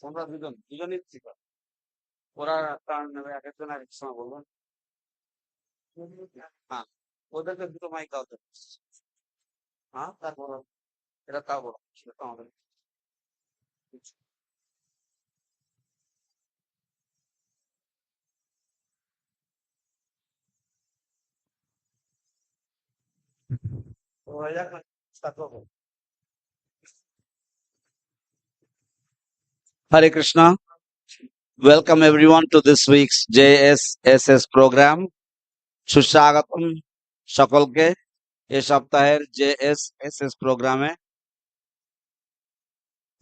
আমরা দুজনই শিকার। ওরা টার্ন নেবে, এক একজন এক এক সময় বলবেন। হ্যাঁ, ওদেরকে দুটো মাইক দাও তো। হ্যাঁ, তারপর এটা তাও বলো, সেটা তো আমাদের তো হয়ে যাক না, তারপর বলো। Hare Krishna. Welcome everyone to this week's JSSS program. সুস্বাগতম সকলকে এ সপ্তাহের JSSS প্রোগ্রামে।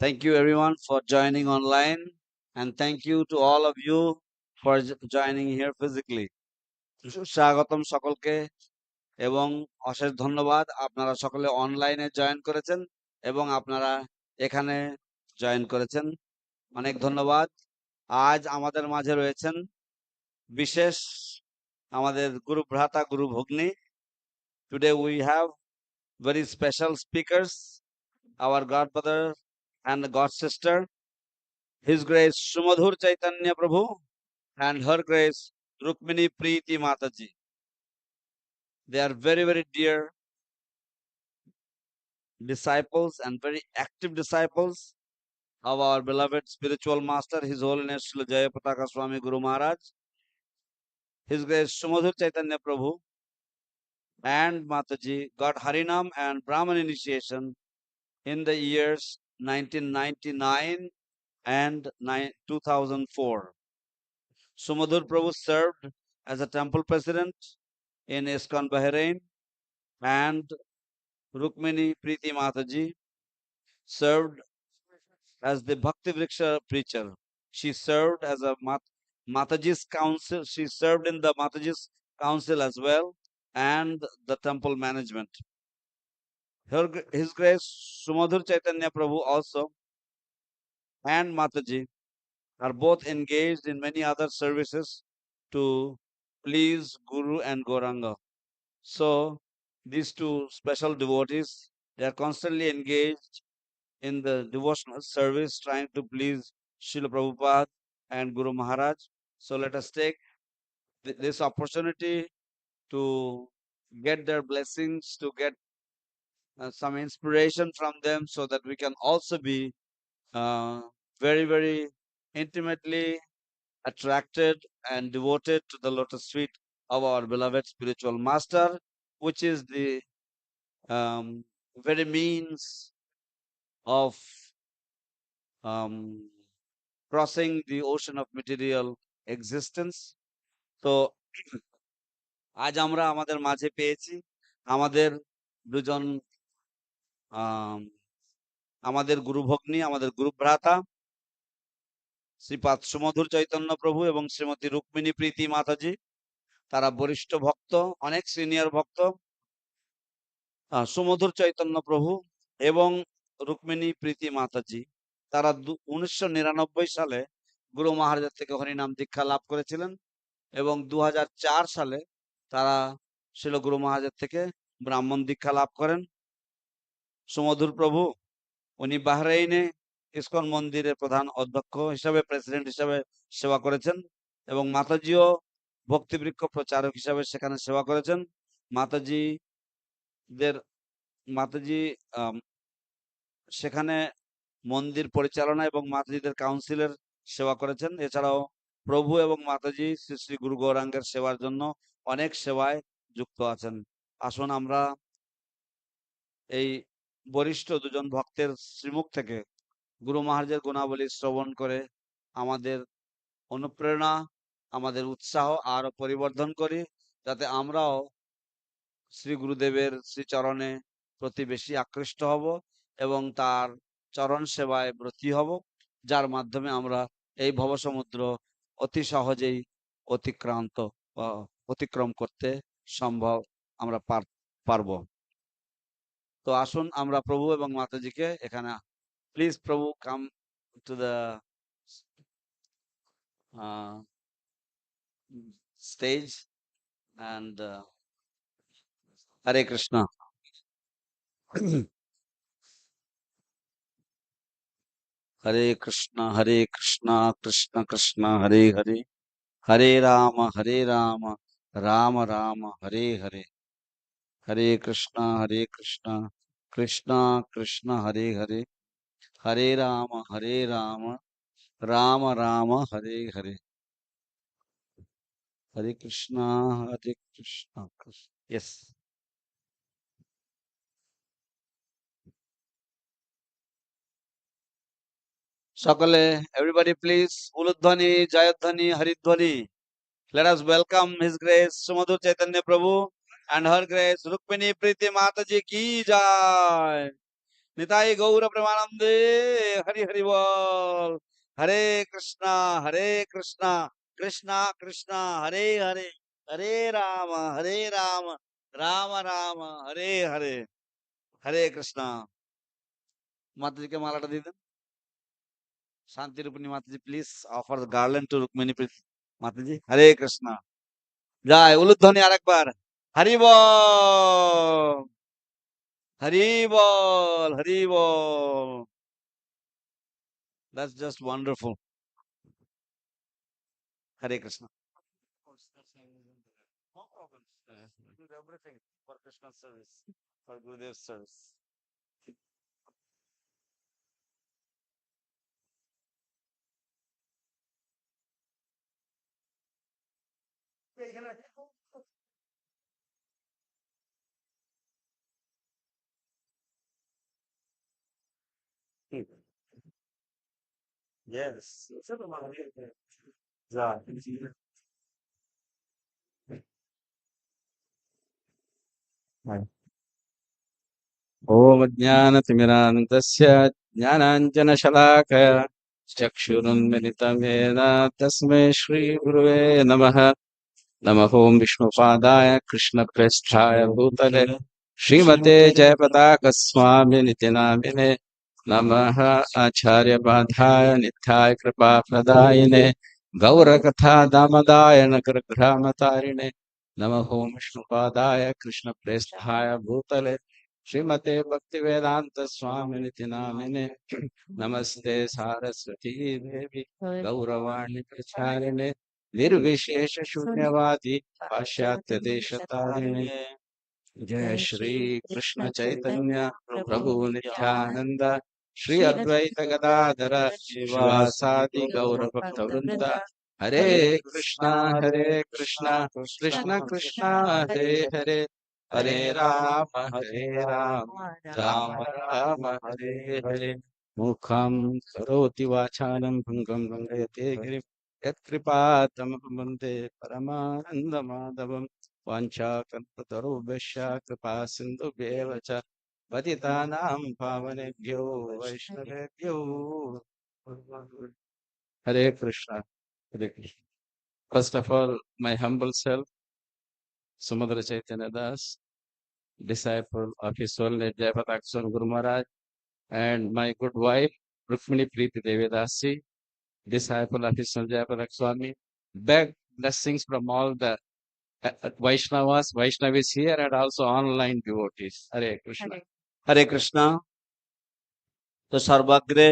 Thank you everyone for joining online and thank you to all of you for joining here physically. সুস্বাগতম সকলকে এবং অশেষ ধন্যবাদ, আপনারা সকলে অনলাইনে জয়েন করেছেন এবং আপনারা এখানে জয়েন করেছেন, অনেক ধন্যবাদ। আজ আমাদের মাঝে রয়েছেন বিশেষ আমাদের গুরু ভ্রাতা, গুরু ভগ্নী। Today we have very special speakers, our godfather and god sister, His Grace Sumadhur Chaitanya Prabhu and Her Grace Rukmini Preeti Mataji. They are very, very dear disciples and very active disciples of our beloved spiritual master, His Holiness Srila Jayapataka Swami Guru Maharaj, His Grace Sumadhur Chaitanya Prabhu and Mataji got Harinam and Brahman initiation in the years 1999 and 2004. Sumadhur Prabhu served as a temple president in ISKCON Bahrain, and Rukmini Preeti Mataji served as the Bhakti Vriksha preacher. She served as a Mataji's council. She served in the Mataji's council as well and the temple management. His Grace Sumadhur Chaitanya Prabhu also and Mataji are both engaged in many other services to please Guru and Gauranga. So these two special devotees, they are constantly engaged in the devotional service, trying to please Srila Prabhupada and Guru Maharaj. So let us take this opportunity to get their blessings, to get some inspiration from them, so that we can also be very, very intimately attracted and devoted to the lotus feet of our beloved spiritual master, which is the very means of um, crossing the ocean of material existence. তো আজ আমরা আমাদের মাঝে পেয়েছি আমাদের দুজন আমাদের গুরু ভগ্নী, আমাদের গুরু ভ্রাতা শ্রীপাদ সুমধুর চৈতন্য প্রভু এবং শ্রীমতী রুক্মিণী প্রীতি মাতাজি। তারা বরিষ্ঠ ভক্ত, অনেক সিনিয়র ভক্ত। সুমধুর চৈতন্য প্রভু এবং রুক্মিণী প্রীতি মাতাজি তারা 1999 সালে গুরু মহারাজের থেকে হরিনাম দীক্ষা লাভ করেছিলেন এবং 2004 সালে তারা শিল গুরু মহারাজের থেকে ব্রাহ্মণ দীক্ষা লাভ করেন। সুমধুর প্রভু উনি বাহরাইনে ইসকন মন্দিরের প্রধান অধ্যক্ষ হিসাবে, প্রেসিডেন্ট হিসাবে সেবা করেছেন এবং মাতাজিও ভক্তিবৃক্ষ প্রচারক হিসাবে সেখানে সেবা করেছেন। মাতাজি সেখানে মন্দির পরিচালনা এবং মাতাজিদের কাউন্সিলের সেবা করেছেন। এছাড়াও প্রভু এবং মাতাজি শ্রী শ্রী গুরু গৌরাঙ্গের সেবার জন্য অনেক সেবায় যুক্ত আছেন। আসুন আমরা এই বরিষ্ঠ দুজন ভক্তের শ্রীমুখ থেকে গুরু মহারাজের গুণাবলী শ্রবণ করে আমাদের অনুপ্রেরণা, আমাদের উৎসাহ আরো পরিবর্ধন করি, যাতে আমরাও শ্রী গুরুদেবের শ্রীচরণে প্রতি বেশি আকৃষ্ট হব এবং তার চরণ সেবায় ব্রতী হব, যার মাধ্যমে আমরা এই ভবসমুদ্র অতি সহজেই অতিক্রম করতে সম্ভব আমরা পারব। তো আসুন আমরা প্রভু এবং মাতাজিকে এখানে, please Prabhu come to the stage and Hare Krishna. Hare Krishna Krishna Krishna Hare Hare, Hare Ram Ram Ram Hare Hare, Hare Krishna Krishna Krishna Hare Hare, Hare Ram Ram Ram Hare Hare, Hare Krishna Krishna. Yes, সকলে, everybody please, উলুধ্বনি, জয়ধ্বনি, হরিধ্বনি. Let us welcome His Grace Sumadhur Chaitanya Prabhu and Her Grace Rukmini Priti Mataji ki jai. Nitai Gaura Premanande, Hari Hari Bol. Hare Krishna, Krishna Krishna, Hare Hare, Hare Rama, Rama Rama, Hare Hare, Hare Krishna. Mataji ke malata di then. Shanti Rupini Mataji, please offer the garland to Rukmini Mataji. Hare Krishna. জয়, উলুধ্বনি আরেকবার। হরি বল, হরি বল, হরি বল। That's just wonderful. Hare Krishna. No problem. We do everything for Krishna service, for Gurudev service. Yes. Yeah. ओम ज्ञानतिमिरान्धस्य ज्ञानाञ्जनशलाकया चक्षुरुन्मिलितं येन तस्मै श्रीगुरुवे नमः। नमः ओं विष्णुपादाय कृष्णप्रेष्ठाय भूतले श्रीमते जयपताकस्वामिनिति नामिने। नमः आचार्यबाधाय नित्याय कृपाप्रदायिने गौरकथा दामदाय नगरग्रामतारिणे। नमः ओं विष्णुपादाय कृष्णप्रेष्ठाय भूतले श्रीमते भक्तिवेदांत स्वामिनिति नामिने। नमस्ते सारस्वती देवी गौरवाणी प्रचारिणे निर्विशेष शून्यवादी पाश्चात्य देशतारिणे। जय श्री कृष्ण चैतन्य प्रभु नित्यानंद श्री अद्वैत गदाधर शिवासादि गौर भक्त वृंद। हरे कृष्णा कृष्ण कृष्ण हरे हरे, हरे राम राम राम हरे हरे। मुखं करोति वाचालं भङ्गं लङ्घयते गिरिं यत्कृपातमहं वन्दे परमानन्दमाधवम्। वाञ्छाकल्पतरुभ्यश्च कृपा सिन्धुभ्येव च पतितानां पावनेभ्यो वैष्णवेभ्यो हरे कृष्णा, हरे Krishna. First of all, my humble self, Sumadra Chaitanya Das, disciple of His Holiness Jayapataka Swami Guru Maharaj, and my good wife, Rukmini Preeti Devi Dasi, disciple of His Holiness Jayapataka Swami, beg blessings from all the Vaishnavas, Vaishnavis here, and also online devotees. Hare Krishna. হরে কৃষ্ণ। তো সর্বাগ্রে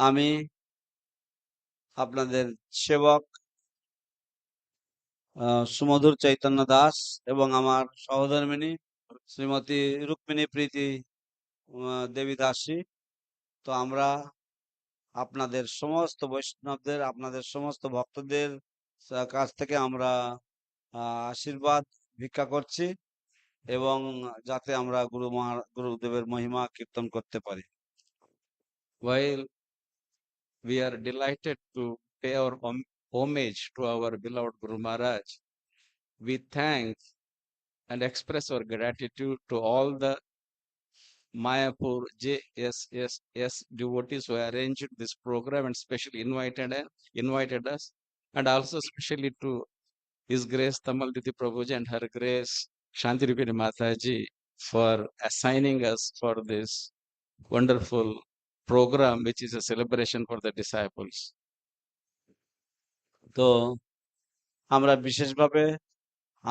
আমি আপনাদের সেবক সুমধুর চৈতন্য দাস এবং আমার সহধর্মিণী শ্রীমতী রুক্মিণী প্রীতি দেবী দাসী। তো আমরা আপনাদের সমস্ত বৈষ্ণবদের, আপনাদের সমস্ত ভক্তদের কাছ থেকে আমরা আশীর্বাদ ভিক্ষা করছি এবং যাতে আমরা গুরুদেবের মহিমা কীর্তন করতে পারি। While we are delighted to pay our homage to our beloved Guru Maharaj, we thank and express our gratitude to all the Mayapur JSSS devotees who arranged this program and specially invited us, and also especially to His Grace Tamal Diti Prabhuji and Her Grace Shanti Rupini Mataji for assigning us for this wonderful program, which is a celebration for the disciples. তো আমরা বিশেষভাবে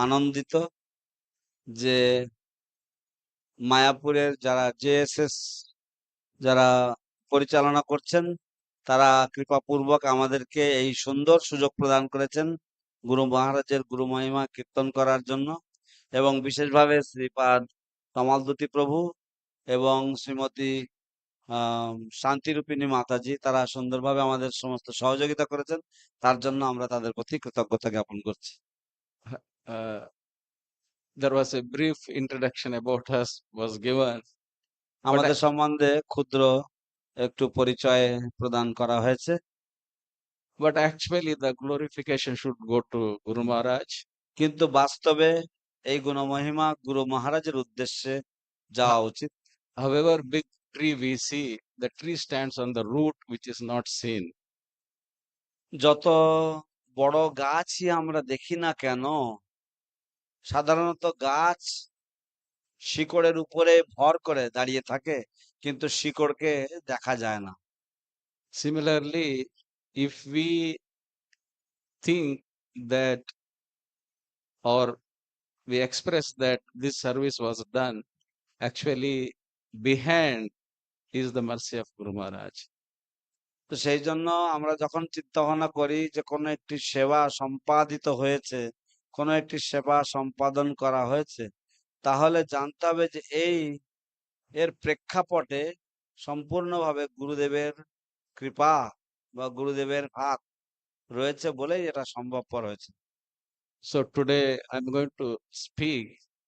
আনন্দিত যে মায়াপুরের যারা JSS যারা পরিচালনা করছেন, তারা কৃপাপূর্বক আমাদেরকে এই সুন্দর সুযোগ প্রদান করেছেন গুরু মহারাজের গুরু মহিমা কীর্তন করার জন্য, এবং বিশেষভাবে শ্রীপাদ কমলদ্যুতি প্রভু এবং শ্রীমতী শান্তিরূপিণী মাতাজি, তারা সুন্দরভাবে আমাদের সমস্ত সহযোগিতা করেছেন। তার জন্য আমরা তাদের প্রতি কৃতজ্ঞতা জ্ঞাপন করছি। Uh, there was a brief introduction about us was given, আমাদের সম্বন্ধে ক্ষুদ্র একটু পরিচয় প্রদান করা হয়েছে, but actually the glorification should go to Guru Maharaj. কিন্তু বাস্তবে এই গুণমহিমা গুরু মহারাজের উদ্দেশ্যে যাওয়া উচিত। However big tree we see, the tree stands on the root which is not seen. যত বড় গাছই আমরা দেখি না কেন, সাধারণত গাছ শিকড়ের উপরে ভর করে দাঁড়িয়ে থাকে, কিন্তু শিকড়কে দেখা যায় না। Similarly, if we think that or we express that this service was done, actually behind is the mercy of Guru Maharaj. তো সেই জন্য আমরা যখন চিন্তা ভাবনা করি যে কোনো একটি সেবা সম্পাদিত হয়েছে, কোনো একটি সেবা সম্পাদন করা হয়েছে, তাহলে জানতে হবে যে এর প্রেক্ষাপটে সম্পূর্ণভাবে গুরুদেবের কৃপা বা গুরুদেবের হাত রয়েছে বলেই এটা সম্ভবপর হয়েছে। So today I'm going to speak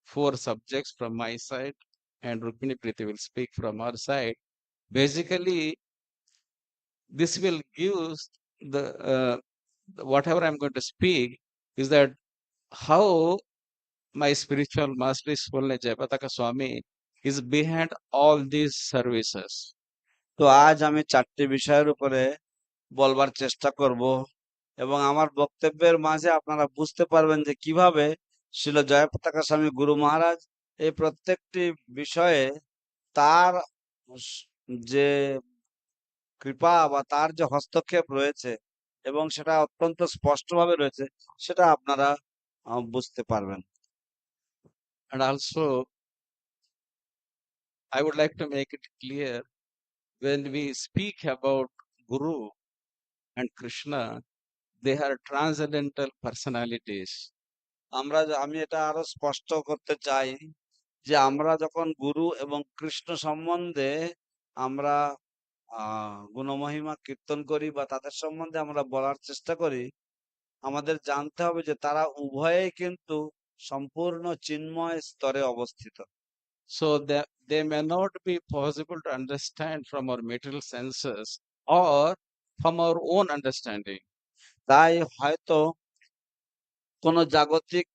4 subjects from my side and Rukmini Priti will speak from our side. Basically, this will give whatever I'm going to speak is that how my spiritual master is Swami Jayapataka Swami is behind all these services. তো আজ আমি 4টি বিষয়ের উপরে বলবার চেষ্টা করব, এবং আমার বক্তব্যের মাঝে আপনারা বুঝতে পারবেন যে কিভাবে শ্রীল জয়পতাকা স্বামী গুরু মহারাজ এই প্রত্যেকটি বিষয়ে তার যে কৃপা বা তার যে হস্তক্ষেপ রয়েছে এবং সেটা অত্যন্ত স্পষ্টভাবে রয়েছে, সেটা আপনারা বুঝতে পারবেন। And also, I would like to make it clear, when we speak about Guru and Krishna, they are transcendental personalities. আমি এটা আরো স্পষ্ট করতে চাই যে আমরা যখন গুরু এবং কৃষ্ণ সম্বন্ধে আমরা গুণমহিমা কীর্তন করি বা তাদের সম্বন্ধে আমরা বলার চেষ্টা করি, আমাদের জানতে হবে যে তারা উভয়েই কিন্তু সম্পূর্ণ চিন্ময় স্তরে অবস্থিত। So that they may not be possible to understand from our material senses or from our own understanding. তাই হয়তো কোন জাগতিক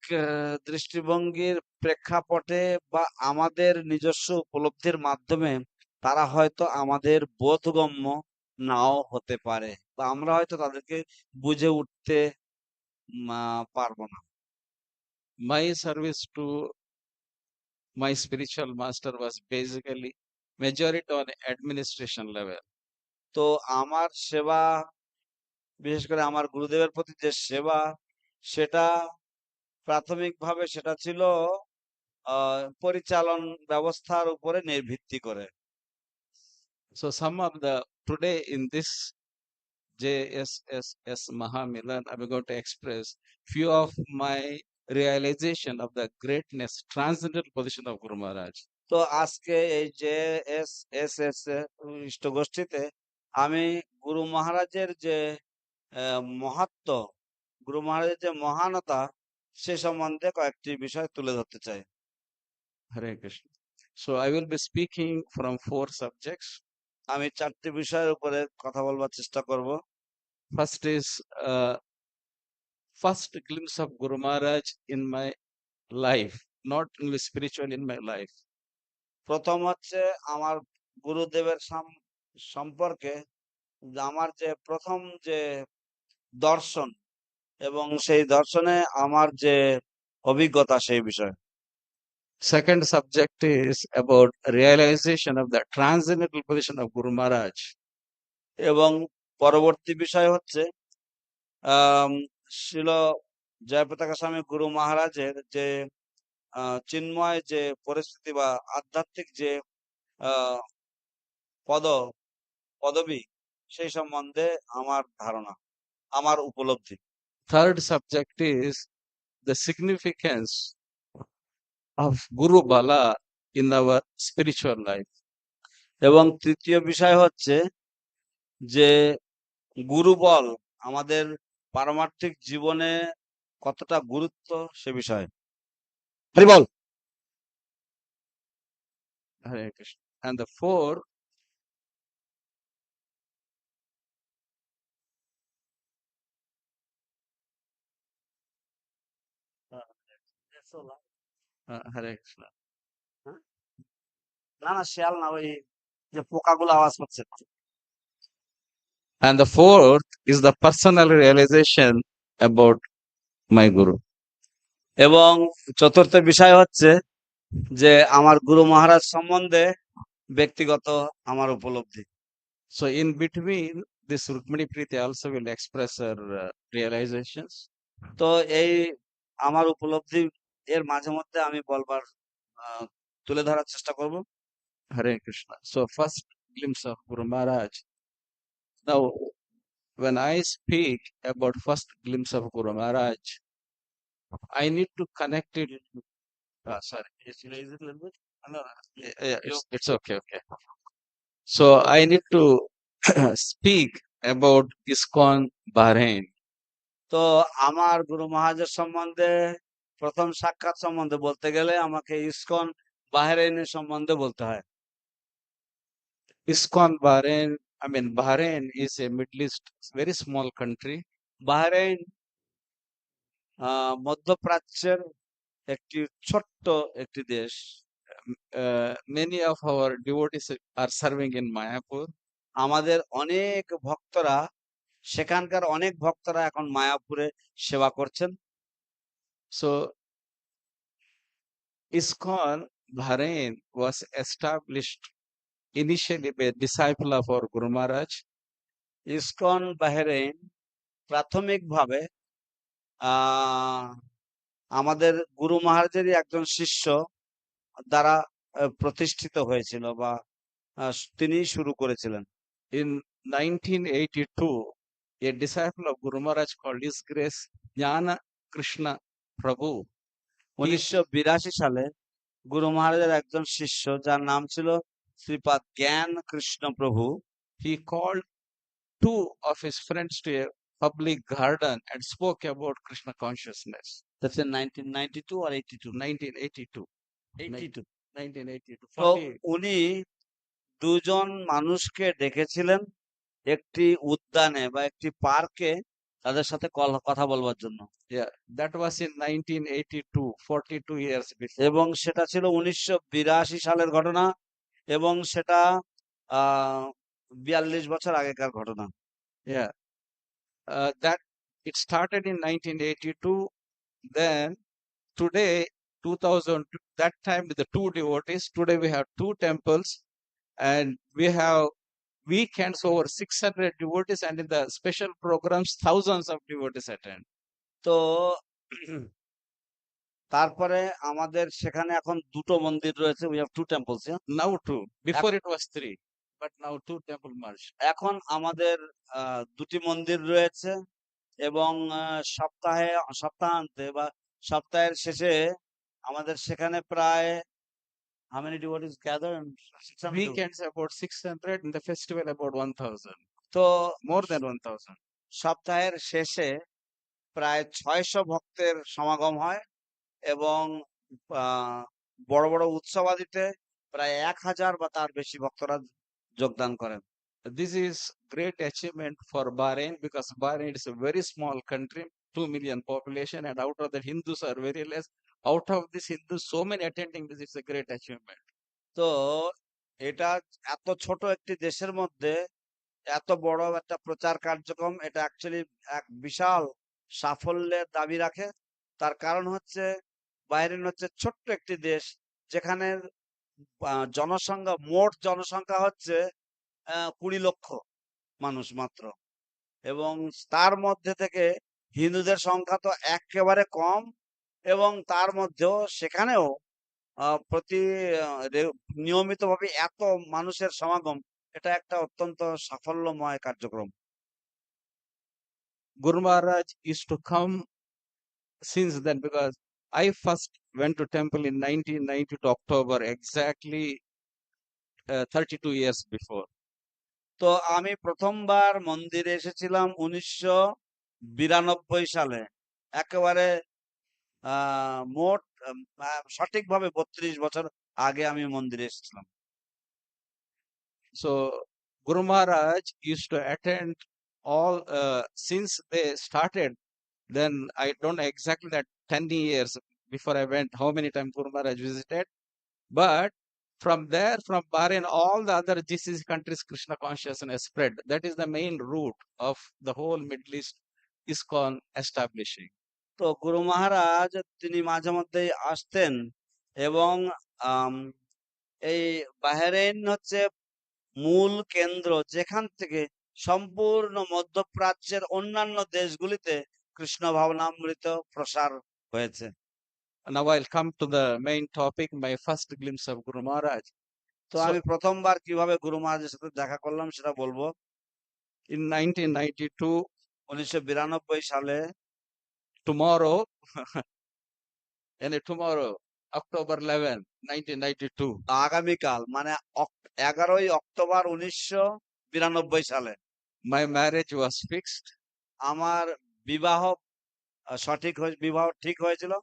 দৃষ্টিভঙ্গির প্রেক্ষাপটে বা আমাদের নিজস্ব উপলব্ধির মাধ্যমে তারা হয়তো আমাদের বোধগম্য নাও হতে পারে, বা আমরা হয়তো তাদেরকে বুঝে উঠতে পারবো না। My service to my spiritual master was basically majority on administration level. তো আমার সেবা, বিশেষ করে আমার গুরুদেবের প্রতি যে সেবা, সেটা প্রাথমিকভাবে সেটা ছিল পরিচালন ব্যবস্থার উপরে ভিত্তি করে। So some of the today in this JSSS Mahamilan, I'm going to express few of my realization of the greatness, transcendental position of Guru Maharaj. তো আজকে এই যে এস ইষ্টগোষ্ঠীতে আমি গুরু মহারাজের যে মহাত্ম, গুরু মহারাজের যে মহানতা, সে সম্বন্ধে কয়েকটি বিষয় তুলে ধরতে চাই। Hare Krishna. So I will be speaking from 4 subjects. আমি 4টি বিষয়ের উপরে কথা বলবার চেষ্টা করব। First is first glimpse of Guru Maharaj in my life, not only spiritual, in my life. প্রথম হচ্ছে আমার গুরুদেবের সম্পর্কে আমার যে প্রথম যে দর্শন, এবং সেই দর্শনে আমার যে অভিজ্ঞতা সেই বিষয়ে। Second subject is about realization of the transcendental position of Guru Maharaj. এবং পরবর্তী বিষয় হচ্ছে শিল জয়পতাকা স্বামী গুরু মহারাজের যে চিন্ময় যে পরিস্থিতি বা আধ্যাত্মিক যে পদ, পদবী, সেই সম্বন্ধে আমার ধারণা, আমার উপলব্ধি। Third subject is the significance of Guru Bala in our spiritual life. এবং তৃতীয় বিষয় হচ্ছে যে গুরুবল আমাদের পারমার্থিক জীবনে কতটা গুরুত্ব সে বিষয়ে। হরি বল। Hare Krishna. And the fourth, Hare Krishna. না না, শেয়াল না, ওই যে পোকাগুলো আওয়াজ করছে। And the fourth is the personal realization about my Guru. এবং চতুর্থ বিষয় হচ্ছে যে আমার গুরু মহারাজ সম্বন্ধে ব্যক্তিগত আমার উপলব্ধি। So in between, this Rukmini Priti also will express her realizations. তো এই আমার উপলব্ধি এর মাঝে মধ্যে আমি বলবার তুলে ধরার চেষ্টা করব। Hare Krishna. So first glimpse of Guru Maharaj. Now, when I speak about first glimpse of Guru Maharaj, I need to connect it. Sorry. Is it a little bit? No, Yeah, it's okay. Okay. So I need to speak about ISKCON Bahrain. তো আমার গুরু মহারাজের সম্বন্ধে প্রথম সাক্ষাৎ সম্বন্ধে বলতে গেলে আমাকে ইসকন বাহরাইনের সম্বন্ধে বলতে হয়। ISKCON Bahrain, I mean, Bahrain is a Middle East, very small country. Bahrain মধ্যপ্রাচ্যের একটি ছোট্ট একটি দেশ। Many of our devotees are serving in Mayapur. আমাদের অনেক ভক্তরা, সেখানকার অনেক ভক্তরা এখন মায়াপুরে সেবা করছেন। So ISKCON Bahrain was established initially by a disciple of our Guru Maharaj. ISKCON Bahrain প্রাথমিকভাবে আমাদের গুরু মহারাজেরই একজন শিষ্য দ্বারা প্রতিষ্ঠিত হয়েছিল বা তিনি শুরু করেছিলেন। In 1982, a disciple of Guru Maharaj called His Grace Jnana Krishna Prabhu. 1982 সালে গুরু মহারাজের একজন শিষ্য যার নাম ছিল শ্রীপাদ জ্ঞান কৃষ্ণ প্রভু, He called two of his friends to a public garden and spoke about Krishna consciousness. That's in 1992 or 82? 1982. 82. 1982. তো উনি দুজন মানুষকে ডেকেছিলেন একটি উদ্যানে বা একটি পার্কে তাদের সাথে কথা বলবার জন্য। Yeah, that was in 1982, 42 years before. এবং সেটা ছিল 1982 সালের ঘটনা এবং সেটা 42 বছর আগেকার ঘটনা। Yeah, that it started in 1982. Then today, 2000, that time with the two devotees. Today we have two temples, and we have weekends over 600 devotees, and in the special programs, thousands of devotees attend. তো তারপরে আমাদের সেখানে এখন দুটো মন্দির রয়েছে। We have two temples, yeah? Now two. Before it was three, but now two temple merged. এখন আমাদের দুটি মন্দির রয়েছে এবং সপ্তাহান্তে বা সপ্তাহের শেষে আমাদের সেখানে প্রায় how many devotees gather? 600? Weekends about 600, in the festival about 1000. তো More than 1000. সপ্তাহের শেষে প্রায় 600 ভক্তের সমাগম হয় এবং বড় বড় উৎসবাদিতে প্রায় 1000 বা তার বেশি ভক্তরা যোগদান করেন। This is great achievement for Bahrain because Bahrain is a very small country, 2 million population, and out of the Hindus are very less. Out of this Hindus, so many attending this, it's a great achievement. তো এটা এত ছোট একটি দেশের মধ্যে এত বড় একটা প্রচার কার্যক্রম, এটা অ্যাকচুয়ালি এক বিশাল সাফল্যের দাবি রাখে। তার কারণ হচ্ছে বাহরাইন হচ্ছে ছোট্ট একটি দেশ যেখানে জনসংখ্যা, মোট জনসংখ্যা হচ্ছে 20 লক্ষ মানুষ মাত্র, এবং তার মধ্যে থেকে হিন্দুদের সংখ্যা তো একেবারে কম, এবং তার মধ্যেও সেখানেও প্রতি নিয়মিতভাবে এত মানুষের সমাগম, এটা একটা অত্যন্ত সাফল্যময় কার্যক্রম। Guru Maharaj used to come since then because I first went to temple in 1992 October, exactly 32 years before. তো আমি প্রথমবার মন্দিরে এসেছিলাম 1992 সালে। একেবারে মোট সঠিকভাবে 32 বছর আগে আমি মন্দিরে এসেছিলাম। So Guru Maharaj used to attend all since they started. Then I don't know exactly that 10 years before I went, how many times Guru Maharaj visited. But from there, from Bahrain, all the other GCC countries, Krishna consciousness spread. That is the main root of the whole Middle East ISKCON establishing. তো গুরু মহারাজ তিনি মাঝে মধ্যেই আসতেন এবং আম, এই বাহরেইন হচ্ছে মূল কেন্দ্র, যেখান থেকে সম্পূর্ণ মধ্যপ্রাচ্যের অন্যান্য দেশগুলিতে কৃষ্ণ ভাবনামৃত প্রসার হয়েছে। Now I'll come to the main topic, my first glimpse of Guru Maharaj. তো So আমি প্রথমবার কিভাবে গুরু মহারাজের সাথে দেখা করলাম সেটা বলবো। in 1992, 1992 সালে tomorrow, tomorrow, October 11, 1992, আগামীকাল মানে 11ই অক্টোবর 1992 সালে my marriage was fixed. আমার বিবাহ বিবাহ ঠিক হয়েছিল।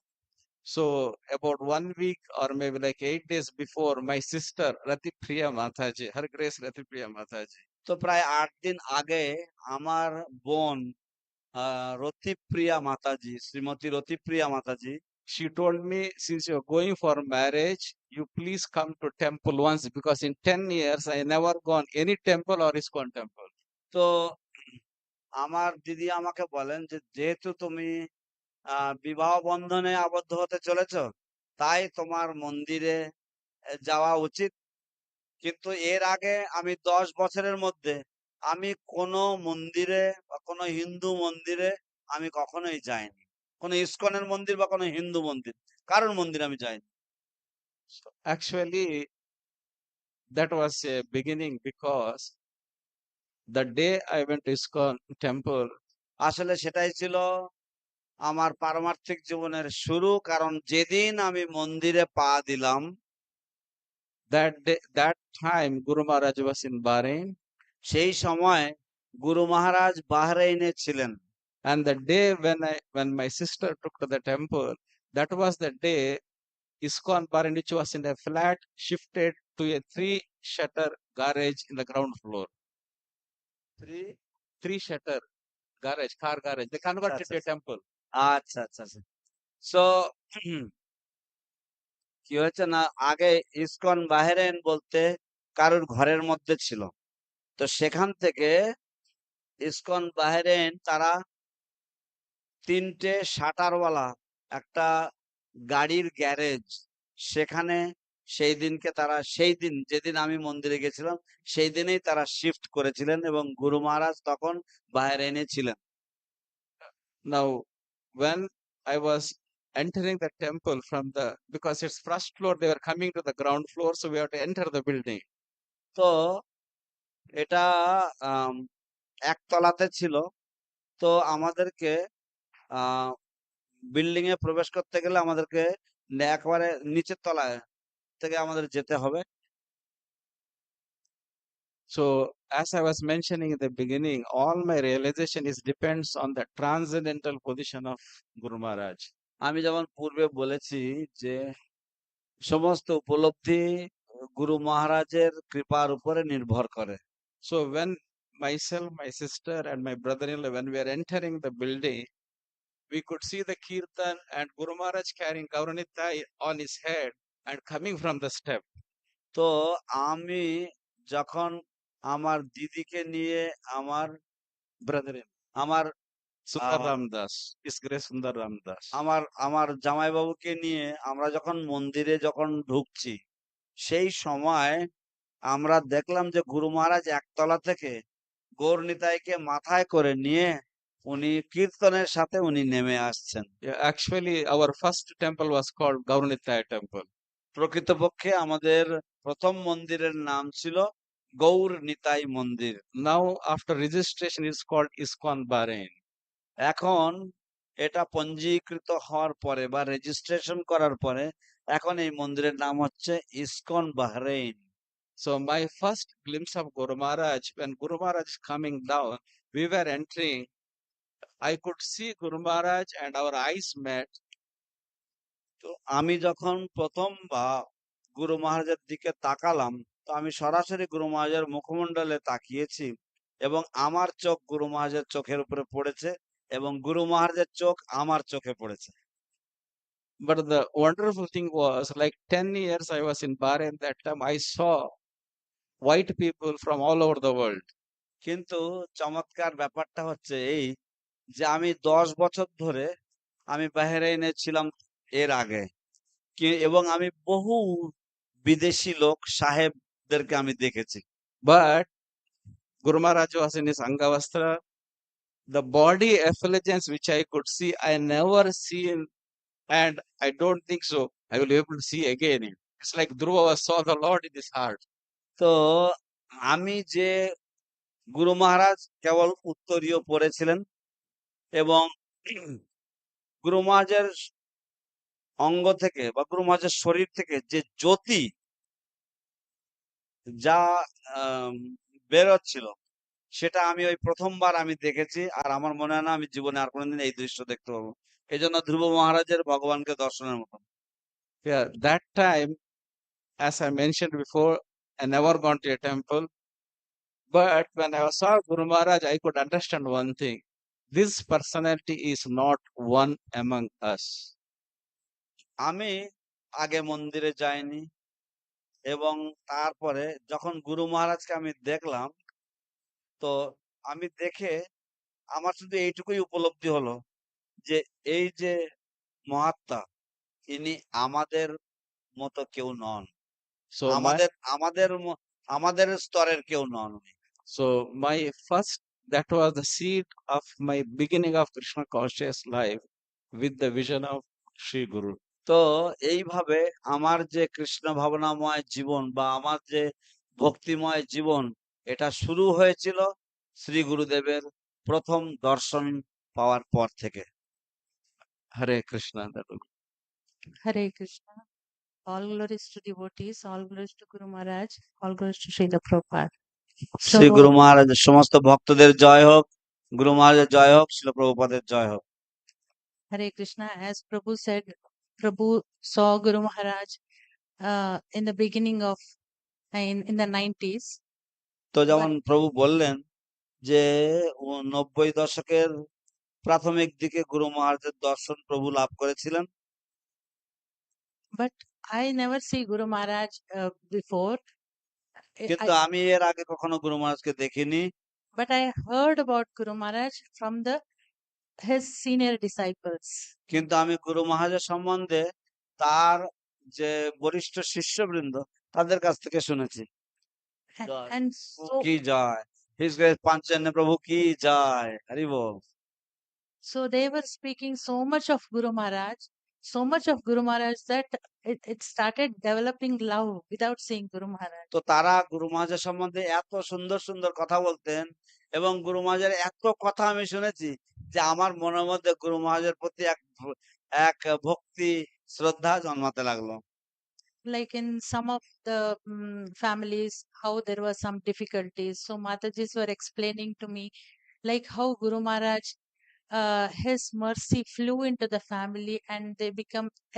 So about 1 week or maybe like 8 days before, my sister Rati Priya Mataji, Her Grace Rati Priya Mataji, তো প্রায় 8 দিন আগে আমার বোন রতিপ্রিয়া মাতাজি, শ্রীমতী রতিপ্রিয়া মাতাজি, she told me, since you're going for marriage, you please come to temple once, because in 10 years I never gone any temple or ISKCON temple. তো আমার দিদি আমাকে বলেন যে যেহেতু তুমি বিবাহ বন্ধনে আবদ্ধ হতে চলেছো, তাই তোমার মন্দিরে যাওয়া উচিত। কিন্তু এর আগে আমি 10 বছরের মধ্যে আমি কোনো মন্দিরে বা কোনো হিন্দু মন্দিরে আমি কখনোই যাইনি। কোনো ইসকনের মন্দির বা কোনো হিন্দু মন্দির, কারোর মন্দিরে আমি যাইনি। So actually, that was a beginning, because the day I went to ISKCON temple, আসলে সেটাই ছিল আমার পারমার্থিক জীবনের শুরু, কারণ যেদিন আমি মন্দিরে পা দিলাম that day, that time Guru Maharaj was in Bahrain, সেই সময় গুরু মহারাজ বাহরাইনে ছিলেন। and the day when my sister took to the temple, that was the day ISKCON Bahrain, which was in a flat, shifted to a 3-shutter garage in the ground floor. 3-shutter garage, car garage. They converted to a temple. আচ্ছা আচ্ছা আচ্ছা। So কি হয়েছে না, আগে ISKCON Bahrain বলতে কারোর ঘরের মধ্যে ছিল। তো সেখান থেকে ইসকন বাহরাইন তারা 3টে শাটারওয়ালা একটা গাড়ির গ্যারেজ, সেখানে সেই দিনকে তারা, সেই দিন যেদিন আমি মন্দিরে গেছিলাম সেই দিনেই তারা শিফট করেছিলেন এবং গুরু মহারাজ তখন বাহরাইনে ছিলেন। Now, when I was entering the temple from because it's first floor, they were coming to the ground floor, so we have to enter the building. তো এটা আম, একতলাতে ছিল। তো আমাদেরকে বিল্ডিং এ প্রবেশ করতে গেলে আমাদেরকে একেবারে নিচের তলায় থেকে আমাদের যেতে হবে। So, as I was mentioning in the beginning, all my realization is depends on the transcendental position of Guru Maharaj. আমি যেমন পূর্বে বলেছি যে সমস্ত উপলব্ধি গুরু মহারাজের কৃপার উপরে নির্ভর করে। So, when myself, my sister, and my brother-in-law, when we are entering the building, we could see the kirtan and Guru Maharaj carrying Gauranitai on his head and coming from the step. তো আমি যখন আমার দিদিকে নিয়ে, আমার Brother-in, আমার Sundar Ramdas, His Grace Sundar Ramdas. আমার আমার জামাইবাবুকে নিয়ে আমরা যখন মন্দিরে যখন ঢুকছি, সেই সময় আমরা দেখলাম যে গুরু মহারাজ একতলা থেকে গৌরনিতাইকে মাথায় করে নিয়ে উনি কীর্তনের সাথে উনি নেমে আসছেন। Yeah, actually, our first temple was called Gauranitai temple. প্রকৃতপক্ষে আমাদের প্রথম মন্দিরের নাম ছিল গৌর নিতাই মন্দির। Now, after registration, it's called ISKCON Bahrain. এখন এটা পঞ্জীকৃত হওয়ার পরে বা রেজিস্ট্রেশন করার পরে এখন এই মন্দিরের নাম হচ্ছে ISKCON বাহরেইন। So, my first glimpse of Guru Maharaj, when Guru Maharaj is coming down, we were entering. I could see Guru Maharaj and our eyes met. তো আমি যখন প্রথম বা গুরু মহারাজের দিকে তাকালাম, তো আমি সরাসরি গুরু মহারাজের মুখমণ্ডলে তাকিয়েছি এবং আমার চোখ গুরু মহারাজের চোখের উপরে পড়েছে এবং গুরু মহারাজের চোখ আমার চোখে পড়েছে। But the wonderful thing was, like 10 years I was in Bahrain, that time I saw white people from all over the world. কিন্তু চমৎকার ব্যাপারটা হচ্ছে এই যে আমি 10 বছর ধরে আমি বাহরাইনে ছিলাম এর আগে, এবং আমি বহু বিদেশি লোক সাহেবদেরকে আমি দেখেছি। But Guru Maharaj was in his Angavastra. The body effulgence which I could see, I never seen, and I don't think so I will be able to see again. It's like Dhruva saw the Lord in his heart. তো আমি যে গুরু মহারাজ কেবল উত্তরীয় পড়েছিলেন এবং গুরু মহারাজের অঙ্গ থেকে বা গুরু মহারাজের শরীর থেকে যে জ্যোতি যা বেরোচ্ছিল সেটা আমি ওই প্রথমবার আমি দেখেছি, আর আমার মনে হয় না আমি জীবনে আর কোনোদিন এই দৃশ্য দেখতে পাবো। এই জন্য ধ্রুব মহারাজের ভগবানকে দর্শনের মতন। Yeah, that time, as I mentioned before, I never gone to a temple. But when I saw Guru Maharaj, I could understand one thing. This personality is not one among us. আমি আগে মন্দিরে যাইনি এবং তারপরে যখন গুরু মহারাজকে আমি দেখলাম, তো আমি দেখে আমার শুধু এইটুকুই উপলব্ধি হলো যে এই যে মহাত্মা, ইনি আমাদের মতো কেউ নন, So my আমাদের আমাদের আমাদের স্তরের কেউ নন উনি। so my first, that was the seed of my beginning of Krishna conscious life with the vision of Sri Guru. তো এইভাবে আমার যে কৃষ্ণ ভাবনাময় জীবন বা আমার যে ভক্তিময় জীবন, এটা শুরু হয়েছিল শ্রী গুরুদেবের প্রথম দর্শন পাওয়ার পর থেকে। Hare Krishna. Hare Krishna. All glories to devotees, all glories to Guru Maharaj, all glories to Srila Prabhupada. Shri Guru মহারাজের সমস্ত ভক্তদের জয় হোক, গুরু মহারাজের জয় হোক, শ্রীল প্রভুপাদের জয় হোক। Hare Krishna. As Prabhu said, Prabhu saw Guru Maharaj in the beginning of, in the 90s. তো যেমন প্রভু বললেন যে 90 দশকের প্রাথমিক দিকে গুরু মহারাজের দর্শন প্রভু লাভ করেছিলেন। But I never see Guru Maharaj before. কিন্তু আমি এর আগে কখনো গুরু মহারাজকে দেখিনি। But I heard about Guru Maharaj from his senior disciples. কিন্তু আমি গুরু মহারাজের সম্বন্ধে তার যে বরিষ্ঠ শিষ্যবৃন্দ তাদের কাছ থেকে শুনেছি। And so, কি জয়, হিজ গ্রেস পাঞ্চন্য প্রভু কি জয়, হরি বল। so they were speaking so much of Guru Maharaj, that it started developing love without seeing Guru Maharaj. তো তারা গুরু মহারাজের সম্বন্ধে এত সুন্দর সুন্দর কথা বলতেন এবং গুরু মহারাজের এত কথা আমি শুনেছি যে আমার মনের মধ্যে গুরু মহারাজের প্রতি এক ভক্তি শ্রদ্ধা জন্মাতে লাগলো। Like in some of the families, how there were some difficulties. So Matajis were explaining to me like how Guru Maharaj, his mercy flew into the family and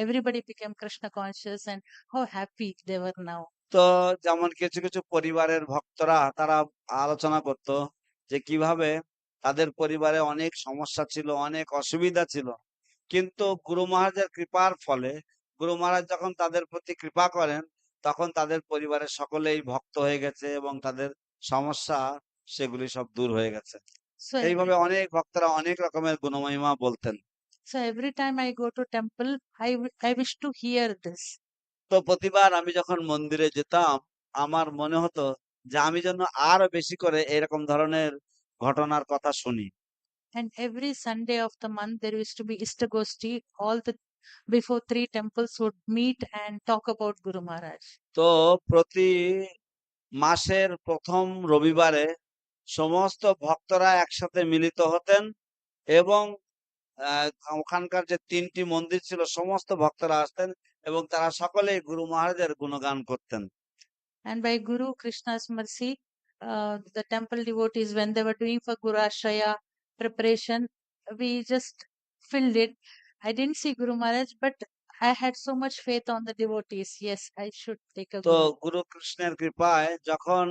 everybody became Krishna conscious, and how happy they were now. তো যেমন কিছু কিছু পরিবারের ভক্তরা তারা আলোচনা করত যে কিভাবে তাদের পরিবারে অনেক সমস্যা ছিল, অনেক অসুবিধা ছিল, কিন্তু গুরু মহারাজের কৃপার ফলে গুরু মহারাজ যখন তাদের প্রতি কৃপা করেন তখন তাদের পরিবারের সকলেই ভক্ত হয়ে গেছে এবং তাদের সমস্যা সেগুলি সব দূর হয়ে গেছে। So এইভাবে অনেক ভক্তরা অনেক রকমের গুণমহিমা বলতেন। so every time I go to temple, I wish to hear this. তো প্রতিবার আমি যখন মন্দিরে যেতাম আমার মনে হতো যে আমি যেন আরো বেশি করে এরকম ধরনের ঘটনার কথা শুনি। And every Sunday of the month there used to be Istagosti. Before 3 temples would meet and talk about Guru Maharaj. তো প্রতি মাসের প্রথম রবিবারে সমস্ত ভক্তরা একসাথে মিলিত হতেন এবং আহ, ওখানকার যে 3টি মন্দির ছিল সমস্ত ভক্তরা আসতেন এবং তারা সকলেই গুরু মহারাজের গুণগান করতেন। And by Guru Krishna's mercy, the temple devotees, when they were doing for Guru Ashraya preparation, we just filled it. I didn't see Guru Maharaj, but I had so much faith on the devotees. Yes, I should take a তো Guru. গুরু কৃষ্ণের কৃপায় যখন